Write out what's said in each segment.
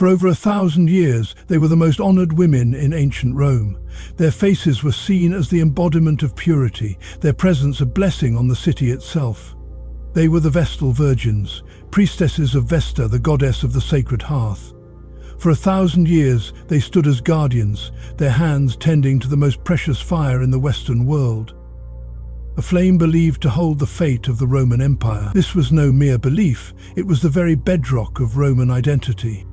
For over 1,000 years, they were the most honored women in ancient Rome. Their faces were seen as the embodiment of purity, their presence a blessing on the city itself. They were the Vestal Virgins, priestesses of Vesta, the goddess of the sacred hearth. For 1,000 years, they stood as guardians, their hands tending to the most precious fire in the Western world. A flame believed to hold the fate of the Roman Empire. This was no mere belief, it was the very bedrock of Roman identity.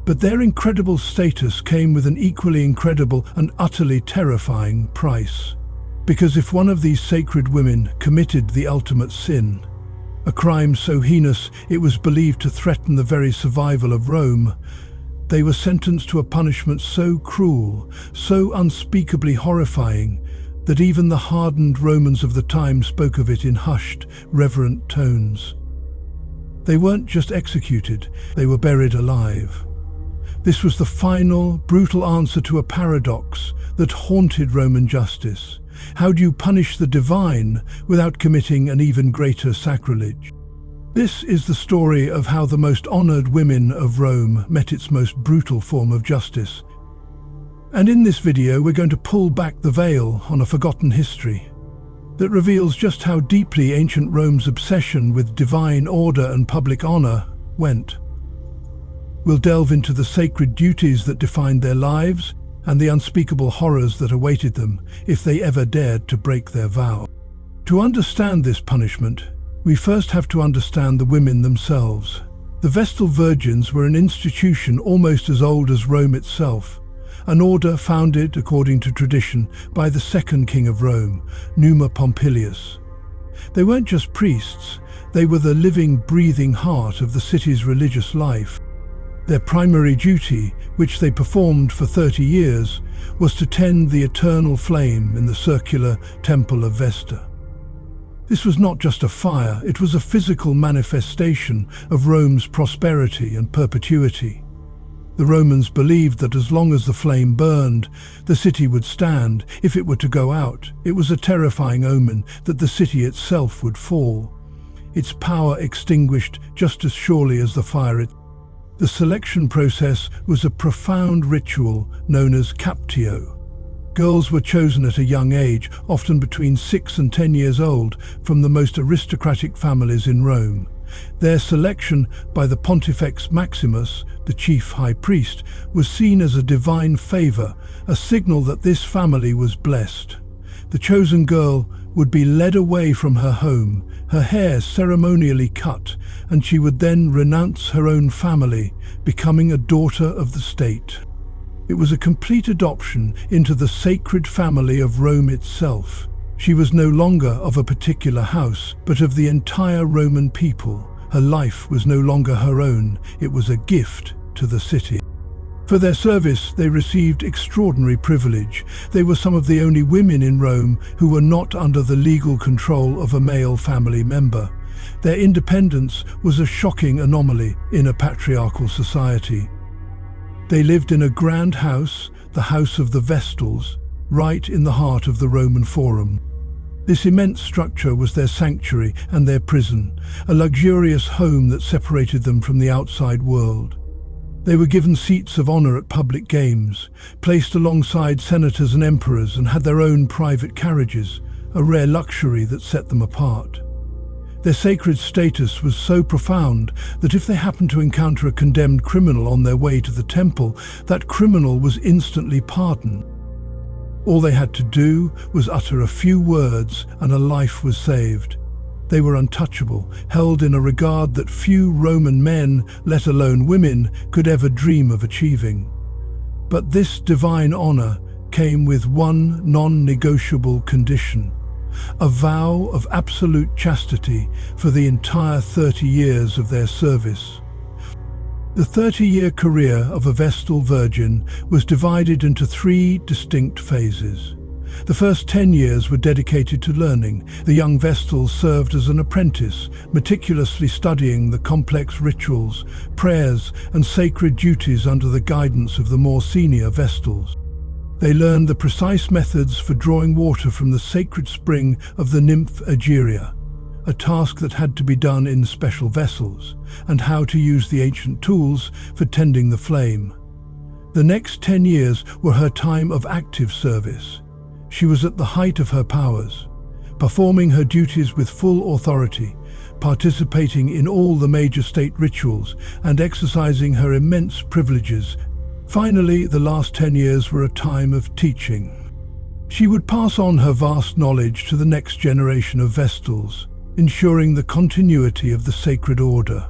But their incredible status came with an equally incredible and utterly terrifying price. Because if one of these sacred women committed the ultimate sin, a crime so heinous it was believed to threaten the very survival of Rome, they were sentenced to a punishment so cruel, so unspeakably horrifying, that even the hardened Romans of the time spoke of it in hushed, reverent tones. They weren't just executed, they were buried alive. This was the final, brutal answer to a paradox that haunted Roman justice. How do you punish the divine without committing an even greater sacrilege? This is the story of how the most honored women of Rome met its most brutal form of justice. And in this video, we're going to pull back the veil on a forgotten history that reveals just how deeply ancient Rome's obsession with divine order and public honor went. We'll delve into the sacred duties that defined their lives and the unspeakable horrors that awaited them if they ever dared to break their vow. To understand this punishment, we first have to understand the women themselves. The Vestal Virgins were an institution almost as old as Rome itself, an order founded, according to tradition, by the second king of Rome, Numa Pompilius. They weren't just priests, they were the living, breathing heart of the city's religious life. Their primary duty, which they performed for 30 years, was to tend the eternal flame in the circular Temple of Vesta. This was not just a fire, it was a physical manifestation of Rome's prosperity and perpetuity. The Romans believed that as long as the flame burned, the city would stand. If it were to go out, it was a terrifying omen that the city itself would fall, its power extinguished just as surely as the fire. The selection process was a profound ritual known as captio. Girls were chosen at a young age, often between 6 and 10 years old, from the most aristocratic families in Rome. Their selection by the Pontifex Maximus, the chief high priest, was seen as a divine favor, a signal that this family was blessed. The chosen girl would be led away from her home, her hair ceremonially cut, and she would then renounce her own family, becoming a daughter of the state. It was a complete adoption into the sacred family of Rome itself. She was no longer of a particular house, but of the entire Roman people. Her life was no longer her own, it was a gift to the city. For their service, they received extraordinary privilege. They were some of the only women in Rome who were not under the legal control of a male family member. Their independence was a shocking anomaly in a patriarchal society. They lived in a grand house, the House of the Vestals, right in the heart of the Roman Forum. This immense structure was their sanctuary and their prison, a luxurious home that separated them from the outside world. They were given seats of honor at public games, placed alongside senators and emperors, and had their own private carriages, a rare luxury that set them apart. Their sacred status was so profound that if they happened to encounter a condemned criminal on their way to the temple, that criminal was instantly pardoned. All they had to do was utter a few words and a life was saved. They were untouchable, held in a regard that few Roman men, let alone women, could ever dream of achieving. But this divine honor came with one non-negotiable condition: a vow of absolute chastity for the entire 30 years of their service. The 30-year career of a Vestal Virgin was divided into 3 distinct phases. The first 10 years were dedicated to learning. The young Vestals served as an apprentice, meticulously studying the complex rituals, prayers, and sacred duties under the guidance of the more senior Vestals. They learned the precise methods for drawing water from the sacred spring of the nymph Egeria, a task that had to be done in special vessels, and how to use the ancient tools for tending the flame. The next 10 years were her time of active service. She was at the height of her powers, performing her duties with full authority, participating in all the major state rituals, and exercising her immense privileges. Finally, the last 10 years were a time of teaching. She would pass on her vast knowledge to the next generation of Vestals, ensuring the continuity of the sacred order.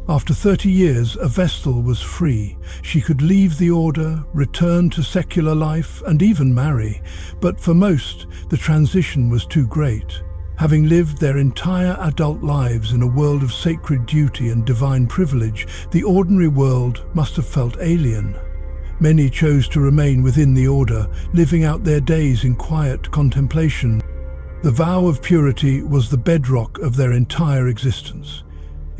After 30 years, a Vestal was free. She could leave the order, return to secular life, and even marry. But for most, the transition was too great. Having lived their entire adult lives in a world of sacred duty and divine privilege, the ordinary world must have felt alien. Many chose to remain within the order, living out their days in quiet contemplation. The vow of purity was the bedrock of their entire existence.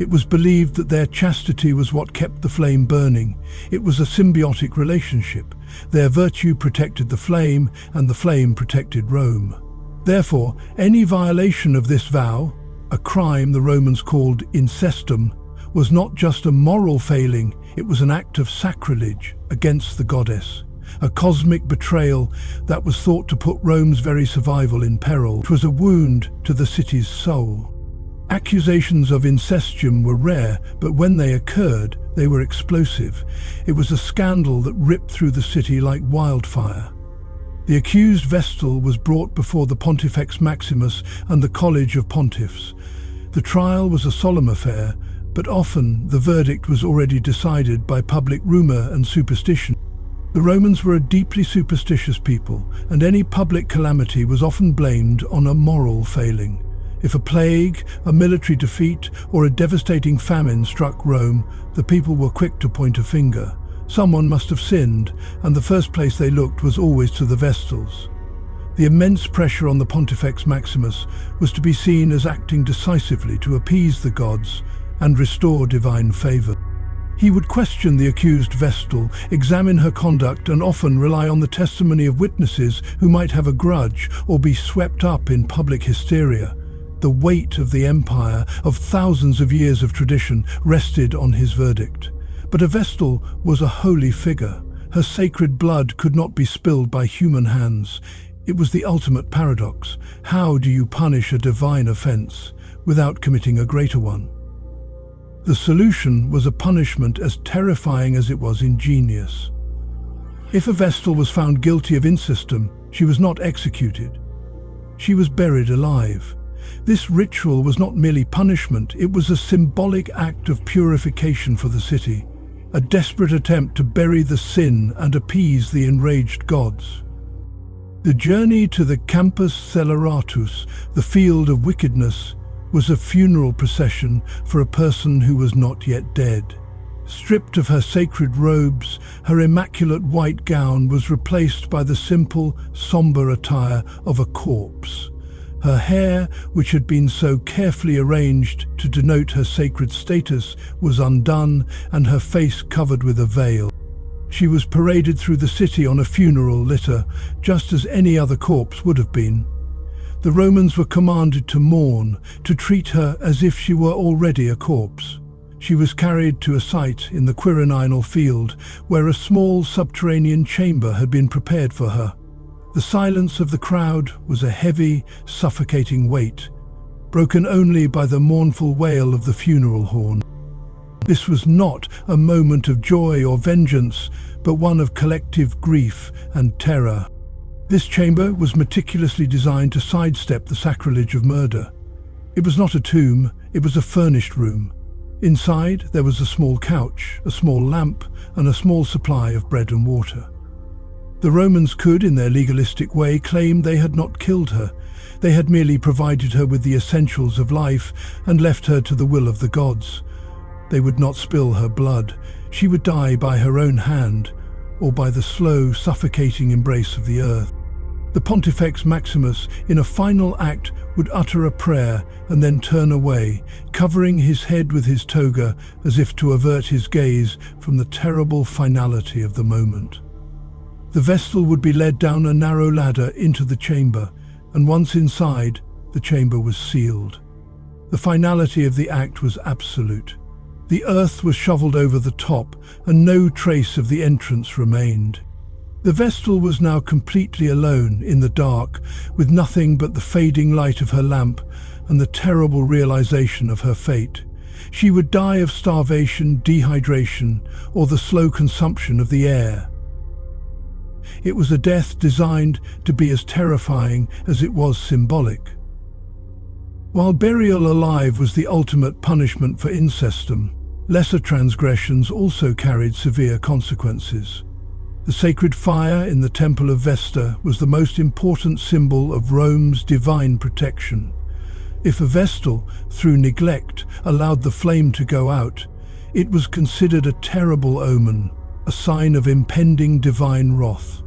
It was believed that their chastity was what kept the flame burning. It was a symbiotic relationship. Their virtue protected the flame, and the flame protected Rome. Therefore, any violation of this vow, a crime the Romans called incestum, was not just a moral failing, it was an act of sacrilege against the goddess, a cosmic betrayal that was thought to put Rome's very survival in peril. It was a wound to the city's soul. Accusations of incestium were rare, but when they occurred, they were explosive. It was a scandal that ripped through the city like wildfire. The accused Vestal was brought before the Pontifex Maximus and the College of Pontiffs. The trial was a solemn affair, but often the verdict was already decided by public rumor and superstition. The Romans were a deeply superstitious people, and any public calamity was often blamed on a moral failing. If a plague, a military defeat, or a devastating famine struck Rome, the people were quick to point a finger. Someone must have sinned, and the first place they looked was always to the Vestals. The immense pressure on the Pontifex Maximus was to be seen as acting decisively to appease the gods and restore divine favor. He would question the accused Vestal, examine her conduct, and often rely on the testimony of witnesses who might have a grudge or be swept up in public hysteria. The weight of the empire, of thousands of years of tradition, rested on his verdict. But a Vestal was a holy figure. Her sacred blood could not be spilled by human hands. It was the ultimate paradox. How do you punish a divine offense without committing a greater one? The solution was a punishment as terrifying as it was ingenious. If a Vestal was found guilty of incestum, she was not executed. She was buried alive. This ritual was not merely punishment, it was a symbolic act of purification for the city, a desperate attempt to bury the sin and appease the enraged gods. The journey to the Campus Sceleratus, the field of wickedness, was a funeral procession for a person who was not yet dead. Stripped of her sacred robes, her immaculate white gown was replaced by the simple, somber attire of a corpse. Her hair, which had been so carefully arranged to denote her sacred status, was undone, and her face covered with a veil. She was paraded through the city on a funeral litter, just as any other corpse would have been. The Romans were commanded to mourn, to treat her as if she were already a corpse. She was carried to a site in the Quirinal field, where a small subterranean chamber had been prepared for her. The silence of the crowd was a heavy, suffocating weight, broken only by the mournful wail of the funeral horn. This was not a moment of joy or vengeance, but one of collective grief and terror. This chamber was meticulously designed to sidestep the sacrilege of murder. It was not a tomb, it was a furnished room. Inside, there was a small couch, a small lamp, and a small supply of bread and water. The Romans could, in their legalistic way, claim they had not killed her. They had merely provided her with the essentials of life and left her to the will of the gods. They would not spill her blood. She would die by her own hand, or by the slow, suffocating embrace of the earth. The Pontifex Maximus, in a final act, would utter a prayer and then turn away, covering his head with his toga as if to avert his gaze from the terrible finality of the moment. The Vestal would be led down a narrow ladder into the chamber, and once inside, the chamber was sealed. The finality of the act was absolute. The earth was shoveled over the top, and no trace of the entrance remained. The Vestal was now completely alone in the dark, with nothing but the fading light of her lamp and the terrible realization of her fate. She would die of starvation, dehydration, or the slow consumption of the air. It was a death designed to be as terrifying as it was symbolic. While burial alive was the ultimate punishment for incestum, lesser transgressions also carried severe consequences. The sacred fire in the Temple of Vesta was the most important symbol of Rome's divine protection. If a Vestal, through neglect, allowed the flame to go out, it was considered a terrible omen, a sign of impending divine wrath.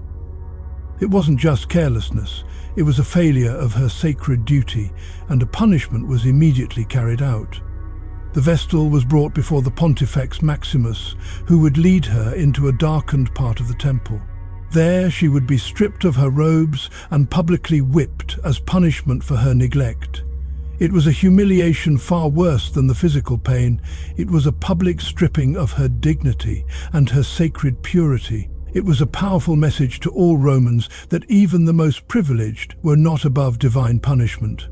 It wasn't just carelessness, it was a failure of her sacred duty, and a punishment was immediately carried out. The Vestal was brought before the Pontifex Maximus, who would lead her into a darkened part of the temple. There she would be stripped of her robes and publicly whipped as punishment for her neglect. It was a humiliation far worse than the physical pain. It was a public stripping of her dignity and her sacred purity. It was a powerful message to all Romans that even the most privileged were not above divine punishment.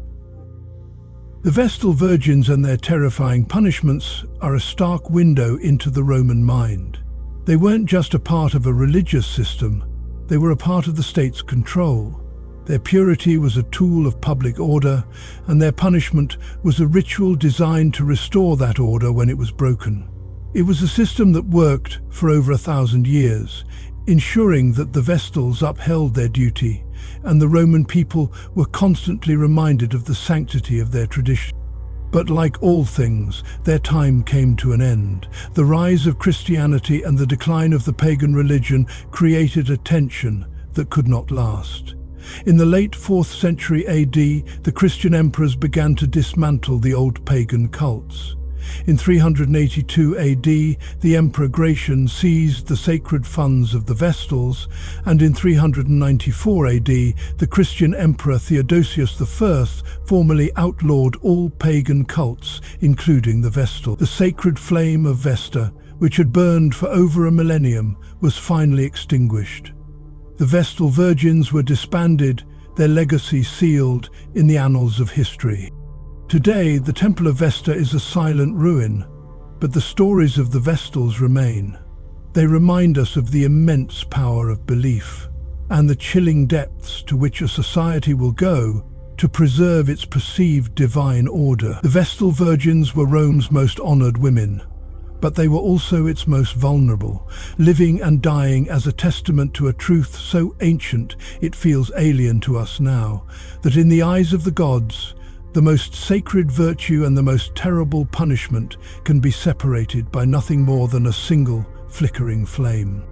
The Vestal Virgins and their terrifying punishments are a stark window into the Roman mind. They weren't just a part of a religious system, they were a part of the state's control. Their purity was a tool of public order, and their punishment was a ritual designed to restore that order when it was broken. It was a system that worked for over 1,000 years, ensuring that the Vestals upheld their duty, and the Roman people were constantly reminded of the sanctity of their tradition. But like all things, their time came to an end. The rise of Christianity and the decline of the pagan religion created a tension that could not last. In the late 4th century AD, the Christian emperors began to dismantle the old pagan cults. In 382 AD, the Emperor Gratian seized the sacred funds of the Vestals, and in 394 AD, the Christian Emperor Theodosius I formally outlawed all pagan cults, including the Vestal. The sacred flame of Vesta, which had burned for over a millennium, was finally extinguished. The Vestal Virgins were disbanded, their legacy sealed in the annals of history. Today, the Temple of Vesta is a silent ruin, but the stories of the Vestals remain. They remind us of the immense power of belief and the chilling depths to which a society will go to preserve its perceived divine order. The Vestal Virgins were Rome's most honored women, but they were also its most vulnerable, living and dying as a testament to a truth so ancient it feels alien to us now, that in the eyes of the gods, the most sacred virtue and the most terrible punishment can be separated by nothing more than a single flickering flame.